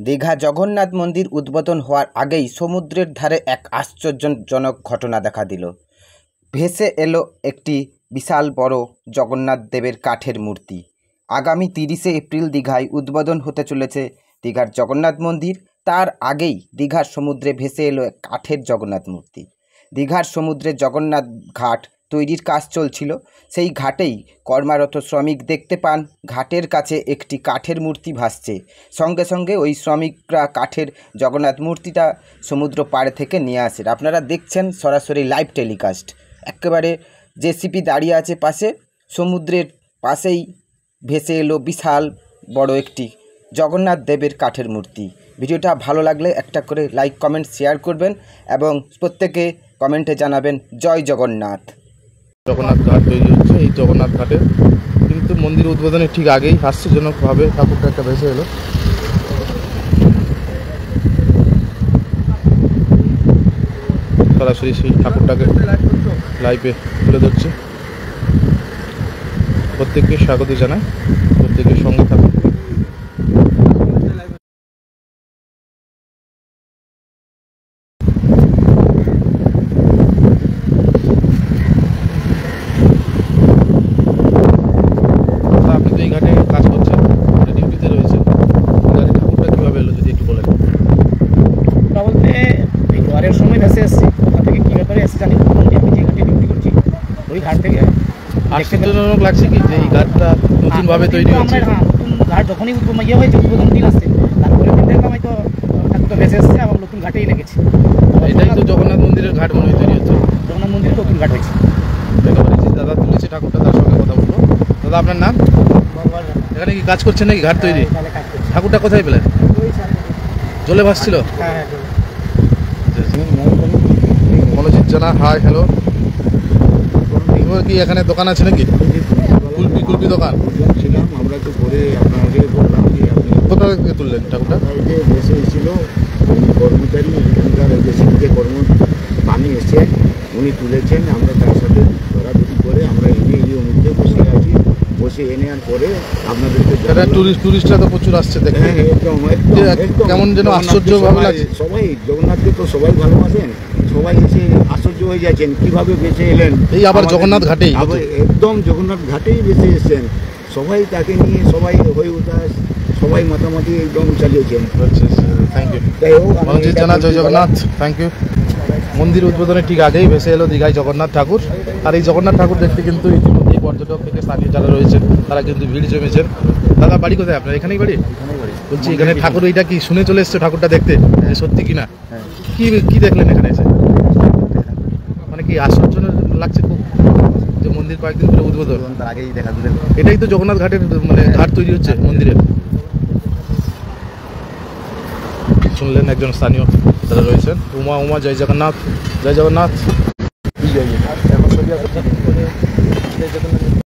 দীঘা জগন্নাথ মন্দির উদ্বোধন হওয়ার আগেই সমুদ্রের ধারে এক আশ্চর্যজনক ঘটনা দেখা দিল। ভেসে এলো একটি বিশাল বড় জগন্নাথ দেবের কাঠের মূর্তি। আগামী 30শে এপ্রিল দীঘায় উদ্বোধন হতে চলেছে দীঘার জগন্নাথ মন্দির। তার আগেই দীঘার সমুদ্রে ভেসে এলো এক কাঠের জগন্নাথ মূর্তি। দীঘার সমুদ্রে জগন্নাথ ঘাট তৈরির কাজ চলছিল। সেই ঘাটেই কর্মরত শ্রমিক দেখতে পান ঘাটের কাছে একটি কাঠের মূর্তি ভাসছে। সঙ্গে সঙ্গে ওই শ্রমিকরা কাঠের জগন্নাথ মূর্তিটা সমুদ্র পাড়ে থেকে নিয়ে আসেন। আপনারা দেখছেন সরাসরি লাইভ টেলিকাস্ট। একেবারে জেসিপি দাঁড়িয়ে আছে পাশে, সমুদ্রের পাশেই ভেসে এলো বিশাল বড় একটি জগন্নাথ দেবের কাঠের মূর্তি। ভিডিওটা ভালো লাগলে একটা করে লাইক, কমেন্ট, শেয়ার করবেন এবং প্রত্যেকে কমেন্টে জানাবেন জয় জগন্নাথ। জগন্নাথ ঘাট তৈরি হচ্ছে। এই জগন্নাথ ঘাটে কিন্তু মন্দির উদ্বোধনের ঠিক আগেই হাস্যজনকভাবে ঠাকুরটা একটা ভেসে এলো। সরাসরি সেই ঠাকুরটাকে লাইভে তুলে ধরছে। প্রত্যেককে স্বাগত জানাই, প্রত্যেকের সঙ্গে থাকুন। আপনি তো এই ঘাটে কাজ করছেন, ডিউটিতে রয়েছেন, ঘাটে ঠাকুরটা কীভাবে এলো যদি একটু বলেন। বলতে এই ঘরের সময় ভেসে এসেছি, কোথা থেকে কী ব্যাপারে এসে জানি। আমি যে ঘাটে ডিউটি করছি ওই ঘাট থেকে আশ্চর্যজনক লাগছে কি যে এই ঘাটটা নতুনভাবে তৈরি হচ্ছে। নতুন ঘাট যখনই হয়েছে উদ্বোধন দিন আসছে, তারপরে দিন দেখলাম হয়তো ঠাকুরটা ভেসে এসেছে এবং নতুন ঘাটেই লেগেছে। এটাই তো জগন্নাথ মন্দিরের ঘাট মনে হয় তৈরি হচ্ছে। জগন্নাথ মন্দিরে নতুন ঘাট হয়েছে। একেবারে যে দাদা তুলেছে ঠাকুরটা, তার সঙ্গে কথা বলবো। দাদা, আপনার নাম? এখানে কি কাজ করছেন নাকি ঘাট তৈরি? ঠাকুরটা কোথায় পেলেন? জলে ভাসছিল? মনোজিৎ জানা, হাই, হ্যালো। কি এখানে দোকান আছে নাকি? কুলপি দোকান ছিলাম আমরা, তো পরে আপনাকে বললাম যে আপনি কোথা থেকে তুললেন ঠাকুরটা? যে বেশি এসেছিল কর্মচারী এখানকার বেশি যে পানি এসে উনি তুলেছেন। আমরা তার সাথে ধরাধরি করে আমরা এনে এই মধ্যে বসে আছি। বসে এনে আর পরে আপনাদেরকে টুরিস্টরা তো প্রচুর আসছে দেখে। কেমন যেন আশ্চর্যভাবে লাগছে। সবাই জগন্নাথকে তো সবাই ভালোবাসেন, সবাই এসে আশ্চর্য হয়ে যাচ্ছেন কিভাবে বেঁচে এলেন। এই আবার জগন্নাথ ঘাটেই, একদম জগন্নাথ ঘাটেই বেঁচে এসেছেন। সবাই তাকে নিয়ে সবাই হয়ে উঠাস, সবাই মাতামাতি একদম চালিয়েছেন। Thank you. যাই হোক, মনোজিৎ জানা, জয় জগন্নাথ, থ্যাংক ইউ। মন্দির উদ্বোধনের ঠিক আগেই ভেসে এলো দীঘায় জগন্নাথ ঠাকুর। আর এই জগন্নাথ ঠাকুর দেখতে কিন্তু ইতিমধ্যেই পর্যটক থেকে স্থানীয় যারা রয়েছেন তারা কিন্তু ভিড় জমেছেন। দাদা, বাড়ি কোথায় আপনার? এখানেই বাড়ি? বলছি এখানে ঠাকুর এইটা কি শুনে চলে এসছে ঠাকুরটা দেখতে, সত্যি কিনা? কি দেখলেন এখানে এসে? মানে কি আশ্চর্য লাগছে খুব যে মন্দির কয়েকদিন ধরে উদ্বোধন, তার আগেই দেখা দিলেন। এটাই তো জগন্নাথ ঘাটের মানে ঘাট তৈরি হচ্ছে মন্দিরের। শুনলেন একজন স্থানীয় যারা রয়েছেন। উমা, জয় জগন্নাথ, জয় জগন্নাথ।